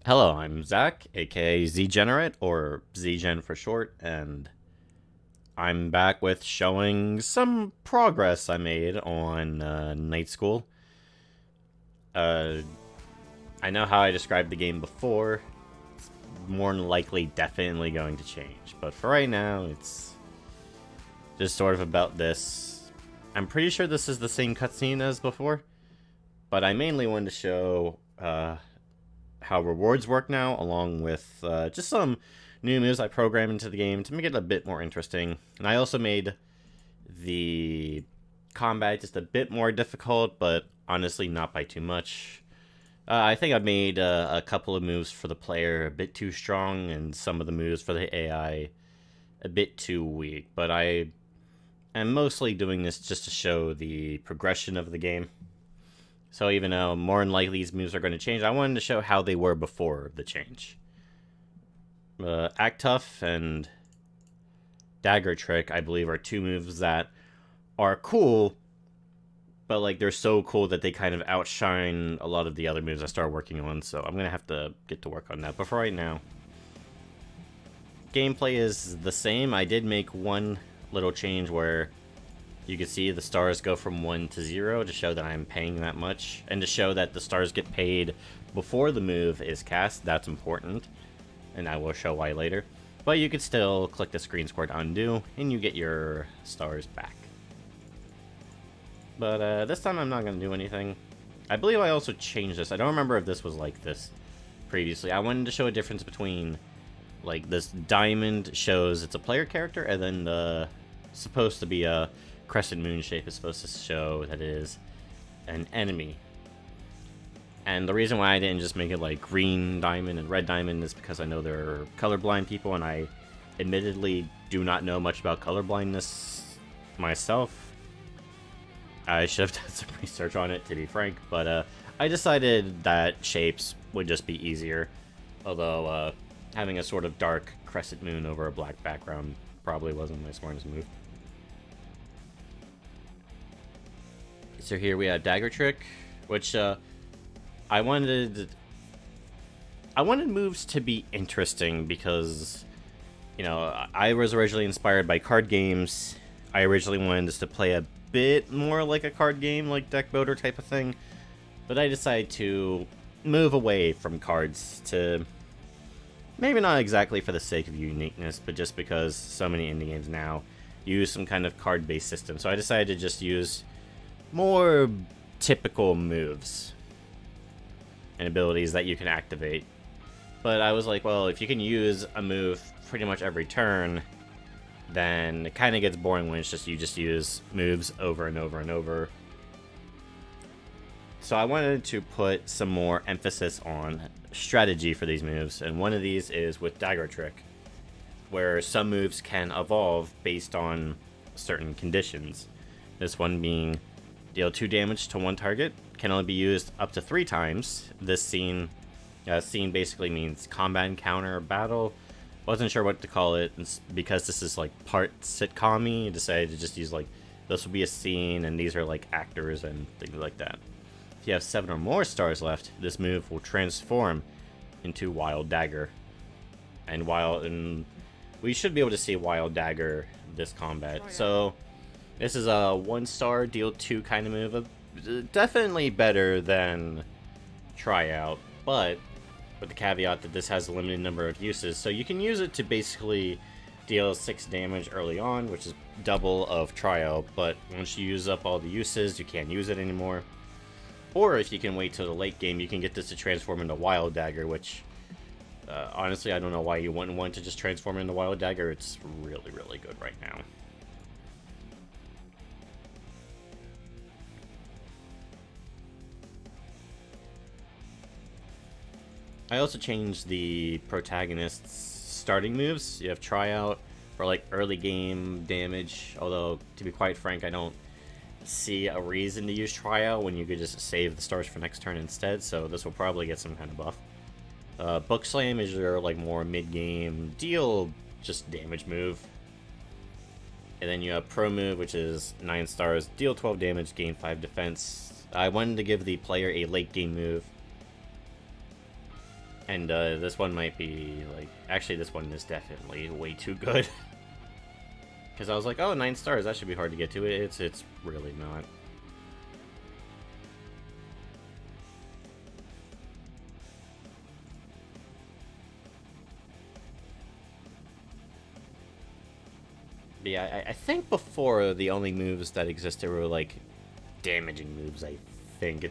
Hello, I'm Zach, aka ZGenerate, or ZGen for short, and I'm back with showing some progress I made on Night School. Uh, I know how I described the game before. It's more than likely definitely going to change, but for right now, it's just sort of about this. I'm pretty sure this is the same cutscene as before, but I mainly wanted to show how rewards work now, along with just some new moves I programmed into the game to make it a bit more interesting. And I also made the combat just a bit more difficult, but honestly not by too much. I think I made a couple of moves for the player a bit too strong, and some of the moves for the AI a bit too weak. But I am mostly doing this just to show the progression of the game. So even though more than likely these moves are going to change, I wanted to show how they were before the change. Act Tough and Dagger Trick, I believe, are two moves that are cool, but like they're so cool that they kind of outshine a lot of the other moves I started working on. So I'm gonna have to get to work on that. But for right now, gameplay is the same. I did make one little change where you can see the stars go from 1 to 0 to show that I'm paying that much, and to show that the stars get paid before the move is cast. That's important, and I will show why later. But you could still click the screen square to undo, and you get your stars back. But this time I'm not going to do anything. I believe I also changed this. I don't remember if this was like this previously. I wanted to show a difference between, like, this diamond shows it's a player character, and then the supposed to be a crescent moon shape is supposed to show that it is an enemy. And the reason why I didn't just make it like green diamond and red diamond is because I know there are colorblind people, and I admittedly do not know much about colorblindness myself. I should have done some research on it, to be frank, but I decided that shapes would just be easier. Although having a sort of dark crescent moon over a black background probably wasn't my smartest move. So here we have Dagger Trick, which I wanted moves to be interesting because, you know, I was originally inspired by card games. I originally wanted this to play a bit more like a card game, like deck builder type of thing, but I decided to move away from cards to maybe not exactly for the sake of uniqueness, but just because so many indie games now use some kind of card-based system. So I decided to just use more typical moves and abilities that you can activate. But I was like, well, if you can use a move pretty much every turn, then it kind of gets boring when it's just you just use moves over and over and over. So I wanted to put some more emphasis on strategy for these moves, and one of these is with Dagger Trick, where some moves can evolve based on certain conditions. This one being deal 2 damage to one target, can only be used up to 3 times. This scene basically means combat encounter or battle. Wasn't sure what to call it, and because this is like part sitcom-y, I decided to just use like, this will be a scene and these are like actors and things like that. If you have 7 or more stars left, this move will transform into Wild Dagger. And we should be able to see Wild Dagger this combat. So this is a 1-star deal 2 kind of move. Definitely better than Tryout, but with the caveat that this has a limited number of uses. So you can use it to basically deal 6 damage early on, which is double of Tryout, but once you use up all the uses, you can't use it anymore. Or if you can wait till the late game, you can get this to transform into Wild Dagger, which honestly, I don't know why you wouldn't want to just transform into Wild Dagger. It's really, really good right now. I also changed the protagonist's starting moves. You have Tryout for like early game damage, although to be quite frank, I don't see a reason to use Tryout when you could just save the stars for next turn instead, so this will probably get some kind of buff. Book Slam is your like more mid-game deal just damage move. And then you have Pro Move, which is 9 stars, deal 12 damage, gain 5 defense. I wanted to give the player a late game move And this one might be, like... Actually, this one is definitely way too good. Because I was like, oh, 9 stars, that should be hard to get to. It's really not. But yeah, I think before the only moves that existed were, like, damaging moves, I think.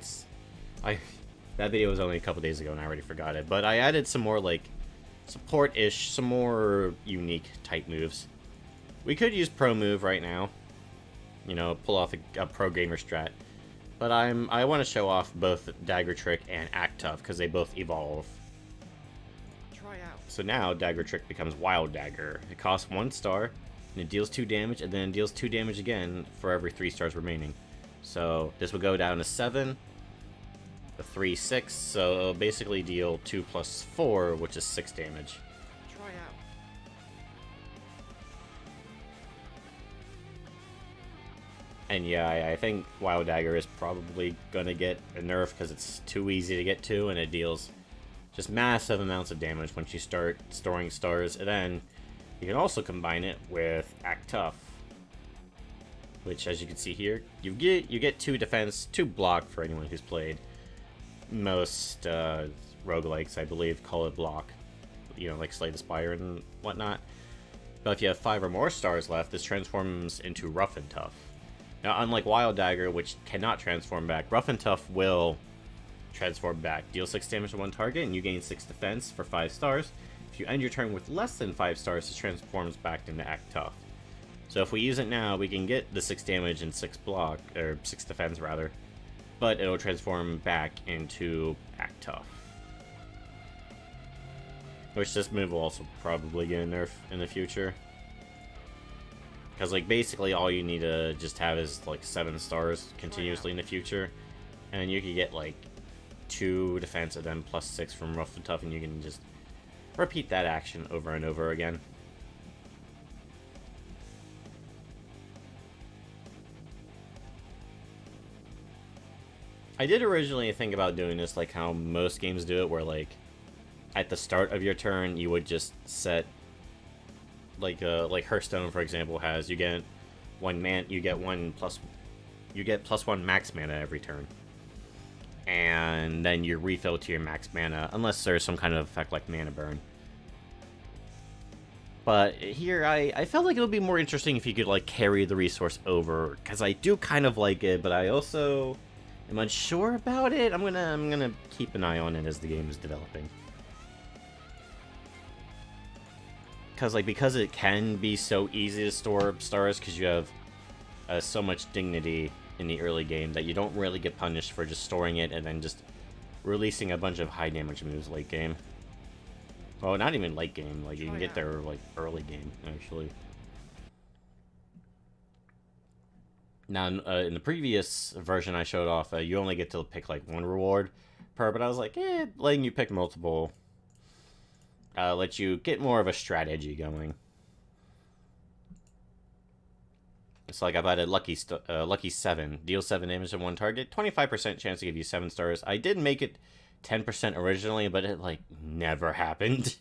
That video was only a couple days ago and I already forgot it. But I added some more, like, support-ish, some more unique type moves. We could use Pro Move right now. You know, pull off a Pro Gamer strat. But I want to show off both Dagger Trick and Act Tough, because they both evolve. Try out. So now, Dagger Trick becomes Wild Dagger. It costs 1 star, and it deals 2 damage, and then deals 2 damage again for every 3 stars remaining. So, this will go down to 7, a 3, 6, so it'll basically deal 2 plus 4, which is 6 damage. Try out. And yeah, I think Wild Dagger is probably gonna get a nerf because it's too easy to get to, and it deals just massive amounts of damage once you start storing stars. And then you can also combine it with Act Tough, which, as you can see here, you get 2 defense, 2 block for anyone who's played. Most roguelikes, I believe, call it block. You know, like Slay the Spire and whatnot. But if you have 5 or more stars left, this transforms into Rough and Tough. Now, unlike Wild Dagger, which cannot transform back, Rough and Tough will transform back. Deal 6 damage to one target, and you gain 6 defense for 5 stars. If you end your turn with less than 5 stars, it transforms back into Act Tough. So if we use it now, we can get the 6 damage and 6 block, or 6 defense rather, but it'll transform back into Act Tough. Which this move will also probably get a nerf in the future. Because, like, basically all you need to just have is, like, 7 stars continuously in the future. And you can get, like, 2 defense and then plus 6 from Rough and Tough, and you can just repeat that action over and over again. I did originally think about doing this like how most games do it, where, like, at the start of your turn, you would just set... like Hearthstone, for example, has you get plus 1 max mana every turn, and then you refill to your max mana unless there's some kind of effect like mana burn. But here, I felt like it would be more interesting if you could, like, carry the resource over, because I do kind of like it, but I also am unsure about it. I'm gonna keep an eye on it as the game is developing. Because it can be so easy to store stars, because you have so much dignity in the early game that you don't really get punished for just storing it and then just releasing a bunch of high damage moves late game. Well, not even late game, like, you can get there, like, early game, actually. Now, in the previous version I showed off, you only get to pick, like, 1 reward per, but I was like, letting you pick multiple... lets you get more of a strategy going. It's like I've added Lucky 7. Deal 7 damage to one target. 25% chance to give you 7 stars. I did make it 10% originally, but it, like, never happened.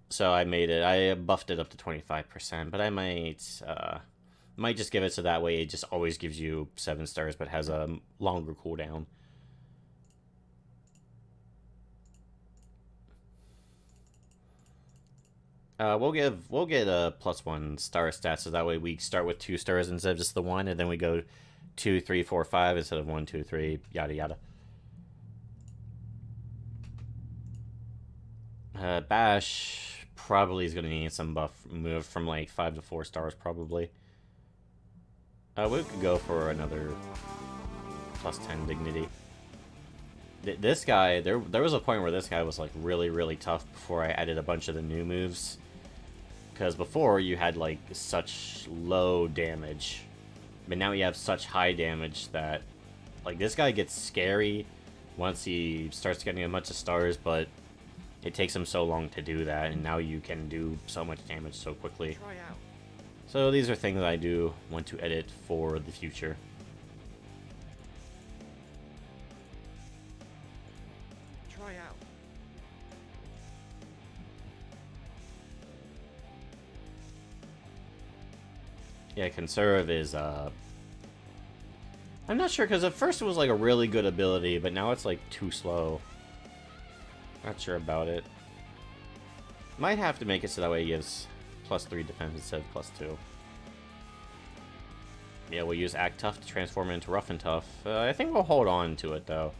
So I buffed it up to 25%, but I might just give it so that way it just always gives you 7 stars, but has a longer cooldown. We'll get a +1 star stat, so that way we start with 2 stars instead of just the 1, and then we go 2, 3, 4, 5 instead of 1, 2, 3, yada yada. Bash probably is gonna need some buff move from like 5 to 4 stars probably. We could go for another +10 dignity. This guy, there was a point where this guy was like really tough before I added a bunch of the new moves. Because before you had like such low damage, but now you have such high damage that like this guy gets scary once he starts getting a bunch of stars, but it takes him so long to do that, and now you can do so much damage so quickly. So these are things I do want to edit for the future. Yeah, conserve is, I'm not sure, because at first it was like a really good ability, but now it's like too slow. Not sure about it. Might have to make it so that way he gives +3 defense instead of +2. Yeah, we'll use Act Tough to transform it into Rough and Tough. I think we'll hold on to it, though.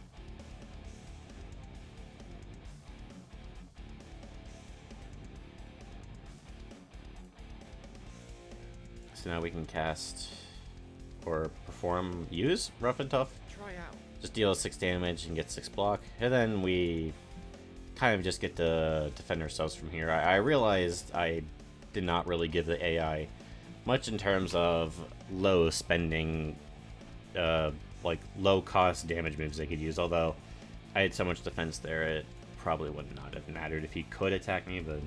So now we can cast or use Rough and Tough. Try out. Just deal 6 damage and get 6 block. And then we kind of just get to defend ourselves from here. I realized I did not really give the AI much in terms of low spending, like low cost damage moves they could use, although I had so much defense there it probably would not have mattered if he could attack me, but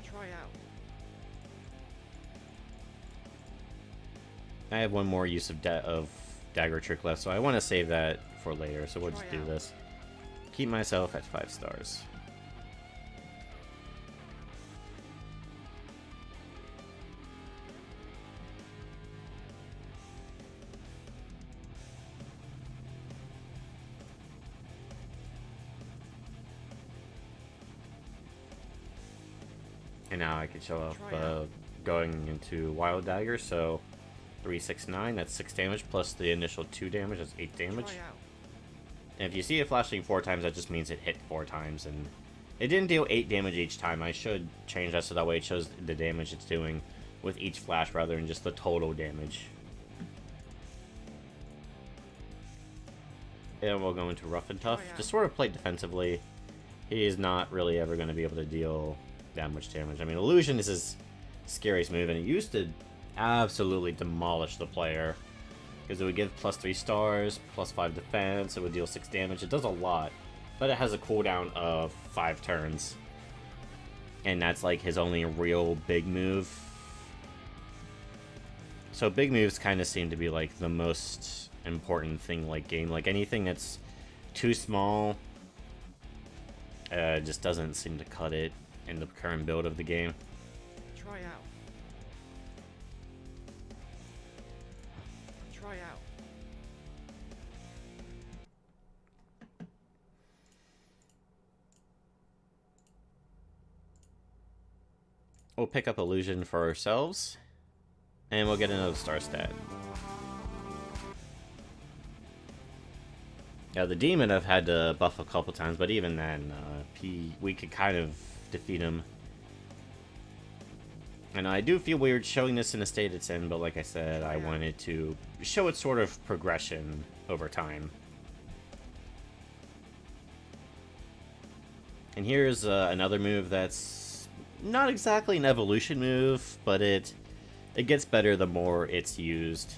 Try out. I have one more use of Dagger Trick left, so I want to save that for later, so we'll just do this. Keep myself at 5 stars. And now I can show up going into Wild Dagger, so 3, 6, 9, that's 6 damage, plus the initial 2 damage, that's 8 damage. And if you see it flashing 4 times, that just means it hit 4 times, and it didn't deal 8 damage each time. I should change that so that way it shows the damage it's doing with each flash rather than just the total damage. And we'll go into Rough and Tough. Just sort of play defensively. He is not really ever going to be able to deal that much damage. I mean, Illusion is his scariest move, and it used to absolutely demolish the player. Because it would give +3 stars, +5 defense, it would deal 6 damage. It does a lot, but it has a cooldown of 5 turns. And that's like his only real big move. So big moves kind of seem to be like the most important thing like game. Like anything that's too small just doesn't seem to cut it in the current build of the game. Try out. Try out. We'll pick up Illusion for ourselves, and we'll get another star stat. Yeah, the Demon I've had to buff a couple times, but even then, we could kind of defeat him. And I do feel weird showing this in the state it's in, but like I said, I wanted to show its sort of progression over time. And here's another move that's not exactly an evolution move, but it gets better the more it's used.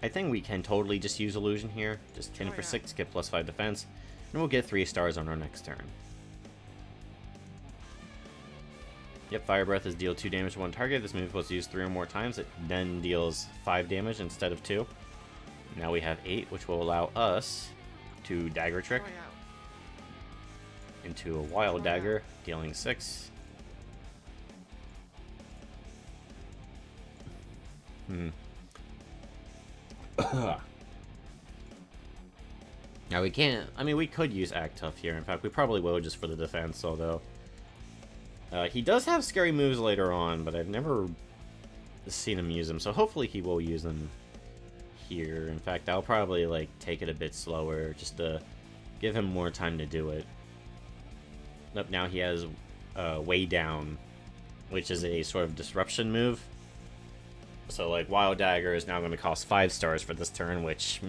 I think we can totally just use Illusion here. Just 10 for 6, get +5 defense, and we'll get 3 stars on our next turn. Yep, Fire Breath is deal 2 damage to one target. This move was used 3 or more times. It then deals 5 damage instead of 2. Now we have 8, which will allow us to Dagger Trick into a Wild Dagger, dealing 6. Now we can't, I mean, we could use Act Tough here. In fact, we probably will just for the defense, although he does have scary moves later on, but I've never seen him use them, so hopefully he will use them here. In fact, I'll probably like take it a bit slower just to give him more time to do it. Nope, now he has Way Down, which is a sort of disruption move. So like Wild Dagger is now going to cost 5 stars for this turn, which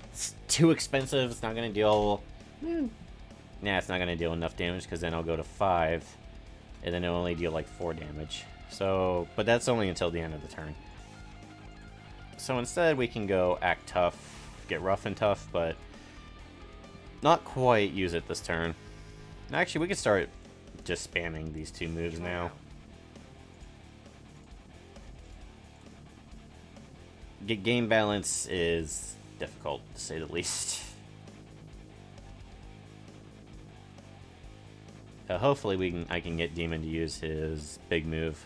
it's too expensive. It's not going to deal it's not going to deal enough damage, because then I'll go to 5 and then it'll only deal like 4 damage. So, but that's only until the end of the turn. So instead we can go Act Tough, get Rough and Tough, but not quite use it this turn. Actually, we could start just spamming these 2 moves now. Game balance is difficult, to say the least. Hopefully I can get Demon to use his big move.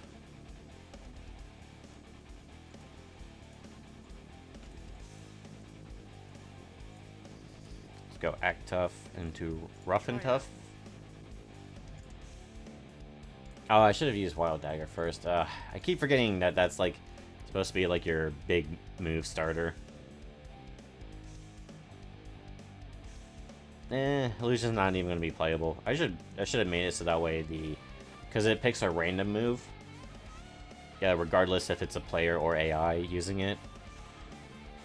Let's go Act Tough into Rough and Tough. Oh, I should have used Wild Dagger first. I keep forgetting that that's like supposed to be like your big move starter. Illusion's not even gonna be playable. I should have made it so that way because it picks a random move. Yeah, regardless if it's a player or AI using it.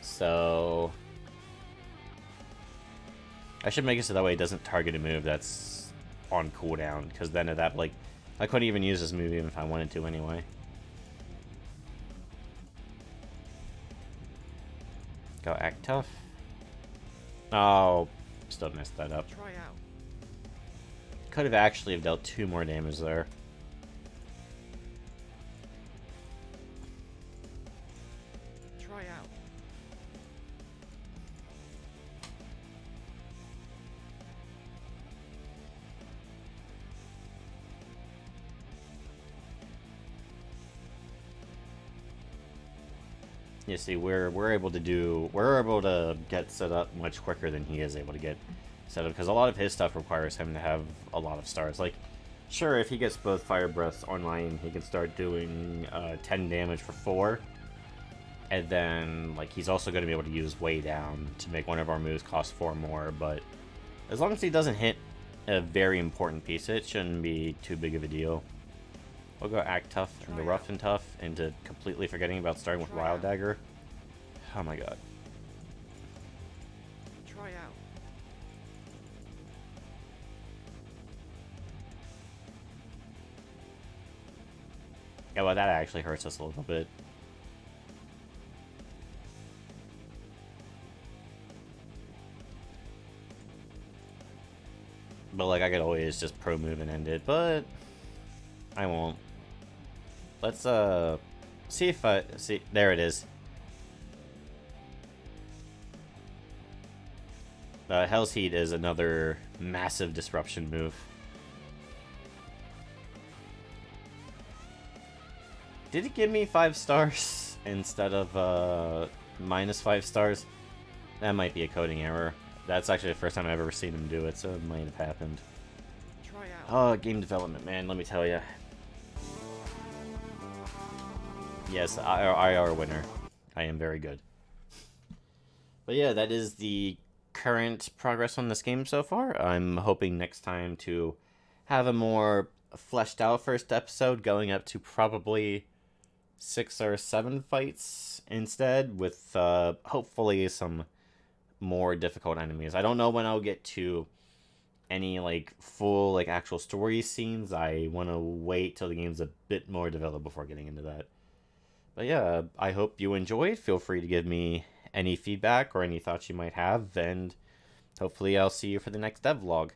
So I should make it so that way it doesn't target a move that's on cooldown, because then at that, like, I couldn't even use this move even if I wanted to anyway. Go Act Tough. Oh, still messed that up. Try out. Could have actually have dealt 2 more damage there. Try out. You see, we're able to get set up much quicker than he is able to get set up, because a lot of his stuff requires him to have a lot of stars. Like, sure, if he gets both Fire Breaths online, he can start doing 10 damage for 4, and then like he's also going to be able to use Way Down to make one of our moves cost 4 more. But as long as he doesn't hit a very important piece, it shouldn't be too big of a deal. We'll go Act Tough into Rough and Tough, into completely forgetting about starting with Wild Dagger. Oh my god. Try out. Yeah, well, that actually hurts us a little bit. But, like, I could always just pro move and end it, but I won't. Let's, see if see, there it is. Hell's Heat is another massive disruption move. Did it give me 5 stars instead of, -5 stars? That might be a coding error. That's actually the first time I've ever seen him do it, so it might have happened. Try out. Oh, game development, man, let me tell you. Yes, IR winner. I am very good. But yeah, that is the current progress on this game so far. I'm hoping next time to have a more fleshed out first episode, going up to probably 6 or 7 fights instead, with hopefully some more difficult enemies. I don't know when I'll get to any like full like actual story scenes. I want to wait till the game's a bit more developed before getting into that. But yeah, I hope you enjoyed. Feel free to give me any feedback or any thoughts you might have, and hopefully I'll see you for the next devlog.